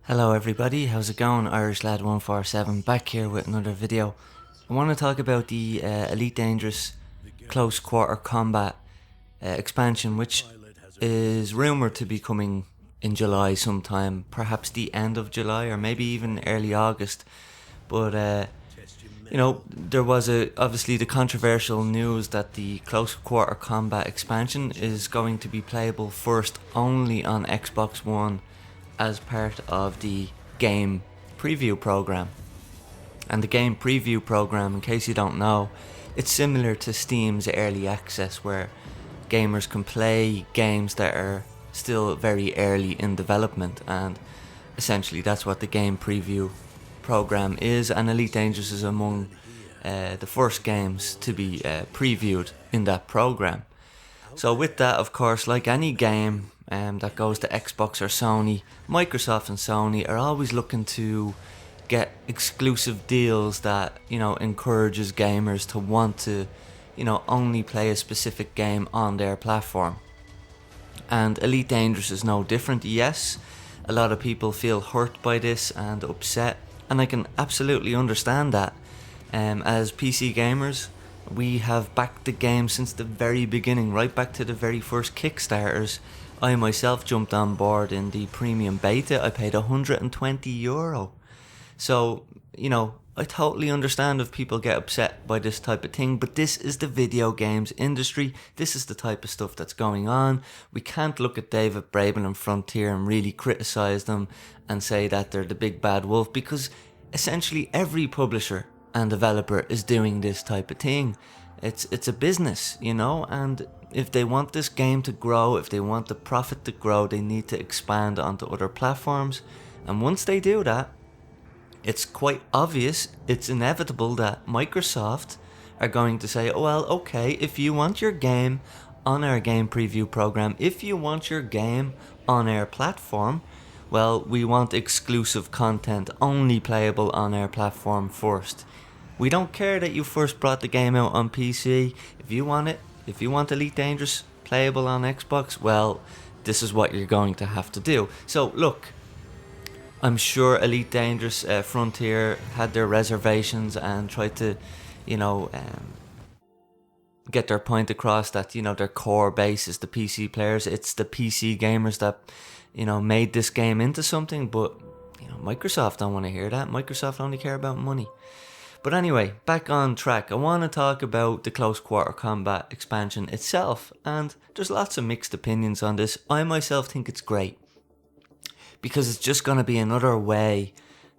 Hello everybody, how's it going? Irish Lad 147 back here with another video. I want to talk about the Elite Dangerous Close Quarter Combat expansion, which is rumoured to be coming in July sometime, perhaps the end of July or maybe even early August. But there was obviously the controversial news that the Close Quarter Combat expansion is going to be playable first only on Xbox One as part of the game preview program. And the game preview program, in case you don't know, it's similar to Steam's early access, where gamers can play games that are still very early in development, and essentially that's what the game preview program is. And Elite Dangerous is among the first games to be previewed in that program. So with that, of course, like any game that goes to Xbox or Sony, Microsoft and Sony are always looking to get exclusive deals that, encourages gamers to want to, only play a specific game on their platform. And Elite Dangerous is no different. Yes, a lot of people feel hurt by this and upset, and I can absolutely understand that. As PC gamers, we have backed the game since the very beginning, right back to the very first Kickstarters. I myself jumped on board in the premium beta. I paid €120. So, I totally understand if people get upset by this type of thing, but this is the video games industry. This is the type of stuff that's going on. We can't look at David Braben and Frontier and really criticise them and say that they're the big bad wolf, because essentially every publisher and developer is doing this type of thing. It's a business, and if they want this game to grow, if they want the profit to grow, they need to expand onto other platforms. And once they do that, it's quite obvious, it's inevitable that Microsoft are going to say, oh, well, okay, if you want your game on our game preview program, if you want your game on our platform, well, we want exclusive content only playable on our platform first. We don't care that you first brought the game out on PC. If you want it, if you want Elite Dangerous playable on Xbox, well, this is what you're going to have to do. So, look, I'm sure Elite Dangerous Frontier had their reservations and tried to, get their point across that, their core base is the PC players. It's the PC gamers that, made this game into something. But, Microsoft don't want to hear that. Microsoft only care about money. But anyway, back on track. I want to talk about the Close Quarter Combat expansion itself, and there's lots of mixed opinions on this. I myself think it's great, because it's just going to be another way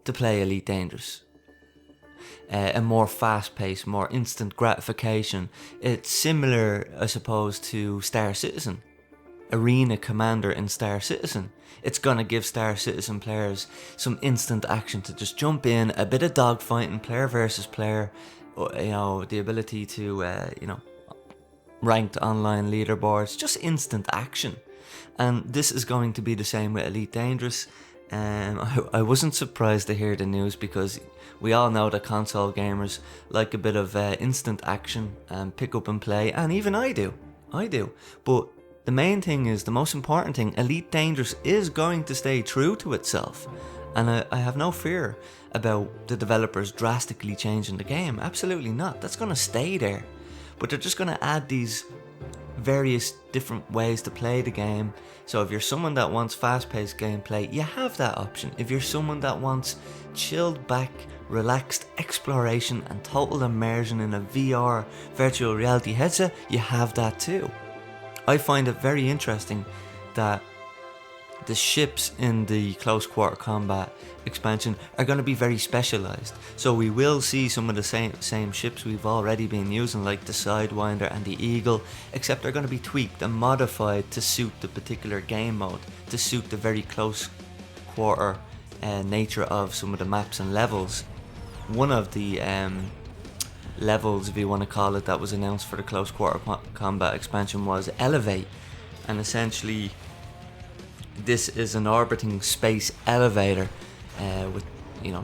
to play Elite Dangerous. A more fast-paced, more instant gratification. It's similar, I suppose, to Star Citizen, Arena Commander in Star Citizen. It's going to give Star Citizen players some instant action to just jump in, a bit of dogfighting, player versus player, the ability to, ranked online leaderboards, just instant action. And this is going to be the same with Elite Dangerous. I wasn't surprised to hear the news, because we all know that console gamers like a bit of instant action and pick up and play, and even I do. But the main thing is, the most important thing, Elite Dangerous is going to stay true to itself. And I have no fear about the developers drastically changing the game. Absolutely not. That's going to stay there. But they're just going to add these various different ways to play the game. So if you're someone that wants fast-paced gameplay, you have that option. If you're someone that wants chilled back, relaxed exploration and total immersion in a VR virtual reality headset, you have that too. I find it very interesting that the ships in the Close Quarter Combat expansion are going to be very specialised. So we will see some of the same ships we've already been using, like the Sidewinder and the Eagle, except they're going to be tweaked and modified to suit the particular game mode, to suit the very close quarter nature of some of the maps and levels. One of the levels, if you want to call it, that was announced for the Close Quarter Combat expansion was Elevate, and essentially this is an orbiting space elevator with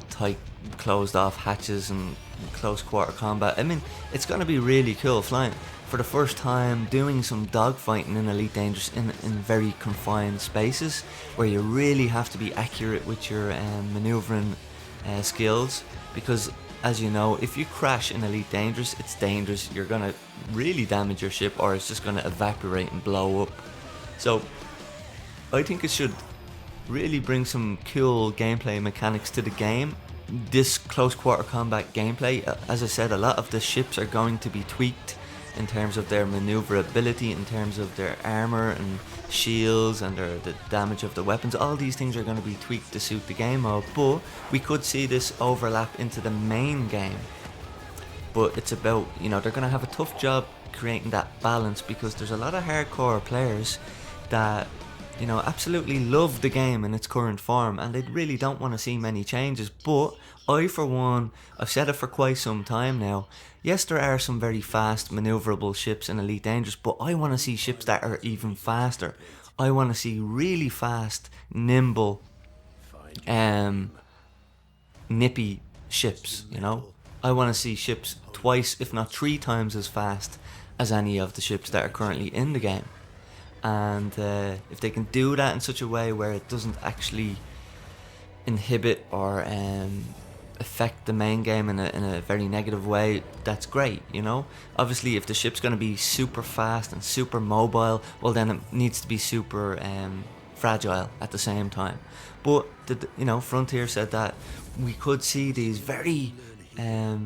tight closed off hatches and close quarter combat. I mean, it's going to be really cool flying. for the first time doing some dogfighting in Elite Dangerous in very confined spaces, where you really have to be accurate with your maneuvering skills, because as you know, if you crash in Elite Dangerous, it's dangerous. You're gonna really damage your ship, or it's just gonna evaporate and blow up. So I think it should really bring some cool gameplay mechanics to the game. This close quarter combat gameplay, as I said, a lot of the ships are going to be tweaked in terms of their maneuverability, in terms of their armor and shields and the damage of the weapons. All these things are going to be tweaked to suit the game mode, but we could see this overlap into the main game. But it's about, you know, they're going to have a tough job creating that balance, because there's a lot of hardcore players that, you know, absolutely love the game in its current form, and they really don't want to see many changes. But I, for one, I've said it for quite some time now, yes, there are some very fast maneuverable ships in Elite Dangerous, but I want to see ships that are even faster. I want to see really fast, nimble, nippy ships, you know. I want to see ships twice, if not 3 times as fast as any of the ships that are currently in the game. And if they can do that in such a way where it doesn't actually inhibit or affect the main game in a very negative way, that's great, you know. Obviously, if the ship's going to be super fast and super mobile, well, then it needs to be super fragile at the same time. But you know, Frontier said that we could see these very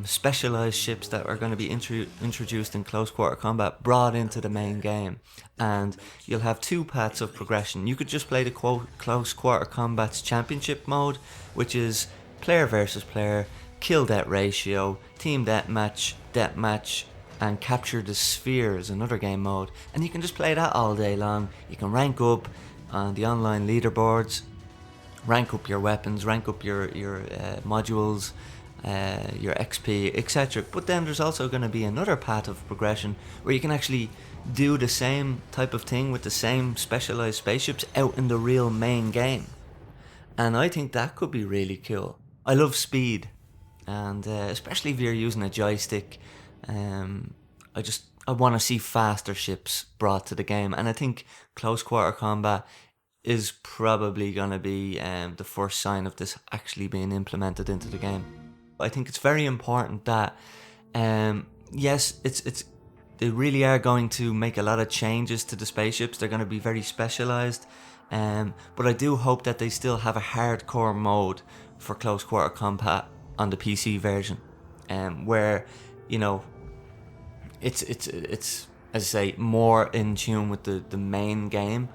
specialized ships that are going to be introduced in close quarter combat brought into the main game, and you'll have 2 paths of progression. You could just play the close quarter combat's championship mode, which is player versus player, kill death ratio, team deathmatch, and capture the sphere is another game mode, and you can just play that all day long. You can rank up on the online leaderboards, rank up your weapons, rank up your modules, your XP, etc. But then there's also going to be another path of progression where you can actually do the same type of thing with the same specialized spaceships out in the real main game, and I think that could be really cool. I love speed, and especially if you're using a joystick, I want to see faster ships brought to the game, and I think close quarter combat is probably going to be the first sign of this actually being implemented into the game. I think it's very important that, yes, they really are going to make a lot of changes to the spaceships. They're going to be very specialized, but I do hope that they still have a hardcore mode for close quarter combat on the PC version, where, you know, it's as I say, more in tune with the main game,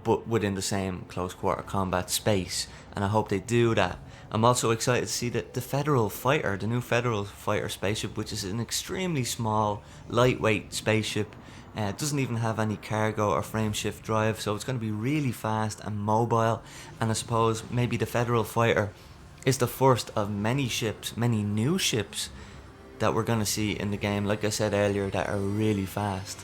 but within the same close quarter combat space, and I hope they do that. I'm also excited to see the Federal Fighter, the new Federal Fighter spaceship, which is an extremely small, lightweight spaceship. It doesn't even have any cargo or frameshift drive, so it's going to be really fast and mobile. And I suppose maybe the Federal Fighter is the first of many ships, many new ships, that we're going to see in the game, like I said earlier, that are really fast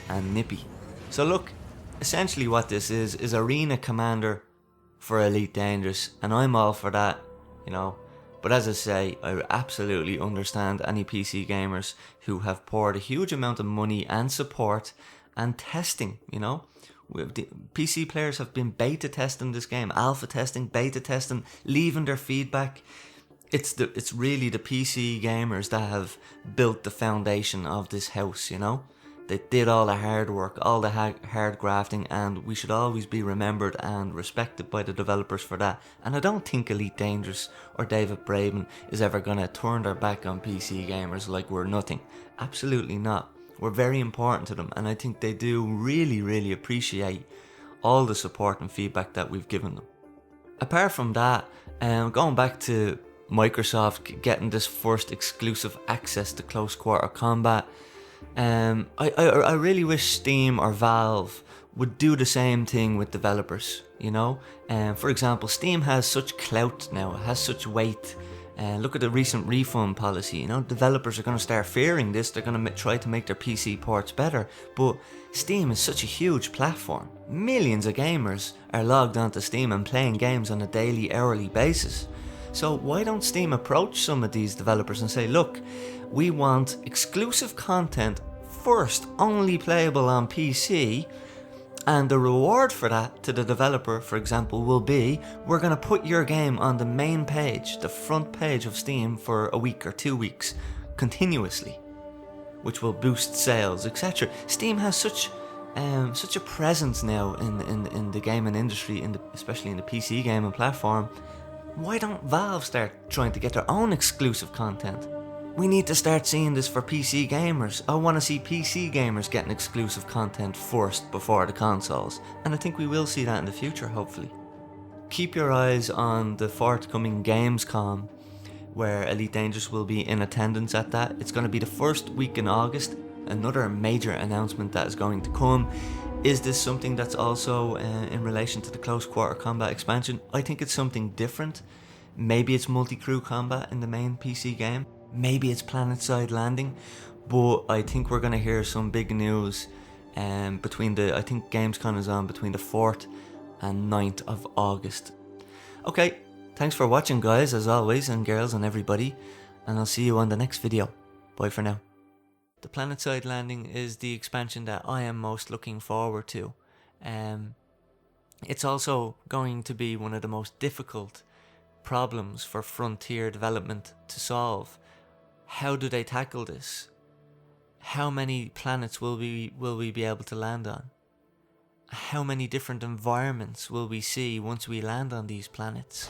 and nippy. So look, essentially what this is Arena Commander for Elite Dangerous, and I'm all for that, you know. But as I say, I absolutely understand any PC gamers who have poured a huge amount of money and support and testing, you know. The PC players have been beta testing this game, alpha testing, beta testing, leaving their feedback. It's really the PC gamers that have built the foundation of this house, you know. They did all the hard work, all the hard grafting, and we should always be remembered and respected by the developers for that. And I don't think Elite Dangerous or David Braben is ever going to turn their back on PC gamers like we're nothing. Absolutely not. We're very important to them, and I think they do really, really appreciate all the support and feedback that we've given them. Apart from that, going back to Microsoft getting this first exclusive access to close quarter combat, I really wish Steam or Valve would do the same thing with developers, you know. For example, Steam has such clout now, it has such weight. Look at the recent refund policy, you know. Developers are going to start fearing this. They're going to try to make their PC ports better, but Steam is such a huge platform. Millions of gamers are logged onto Steam and playing games on a daily, hourly basis. So why don't Steam approach some of these developers and say, look, we want exclusive content first only playable on PC, and the reward for that to the developer, for example, will be we're going to put your game on the main page, the front page of Steam for a week or 2 weeks continuously, which will boost sales, etc. Steam has such a presence now in the gaming industry, especially in the PC gaming platform. Why don't Valve start trying to get their own exclusive content? We need to start seeing this for PC gamers. I want to see PC gamers getting exclusive content first before the consoles, and I think we will see that in the future, hopefully. Keep your eyes on the forthcoming Gamescom, where Elite Dangerous will be in attendance at that. It's going to be the first week in August. Another major announcement that is going to come. Is this something that's also in relation to the Close Quarter Combat expansion? I think it's something different. Maybe it's multi-crew combat in the main PC game. Maybe it's planet-side landing. But I think we're going to hear some big news I think Gamescom is on between the 4th and 9th of August. Okay, thanks for watching, guys, as always, and girls and everybody. And I'll see you on the next video. Bye for now. The planet-side landing is the expansion that I am most looking forward to. It's also going to be one of the most difficult problems for Frontier development to solve. How do they tackle this? How many planets will we be able to land on? How many different environments will we see once we land on these planets?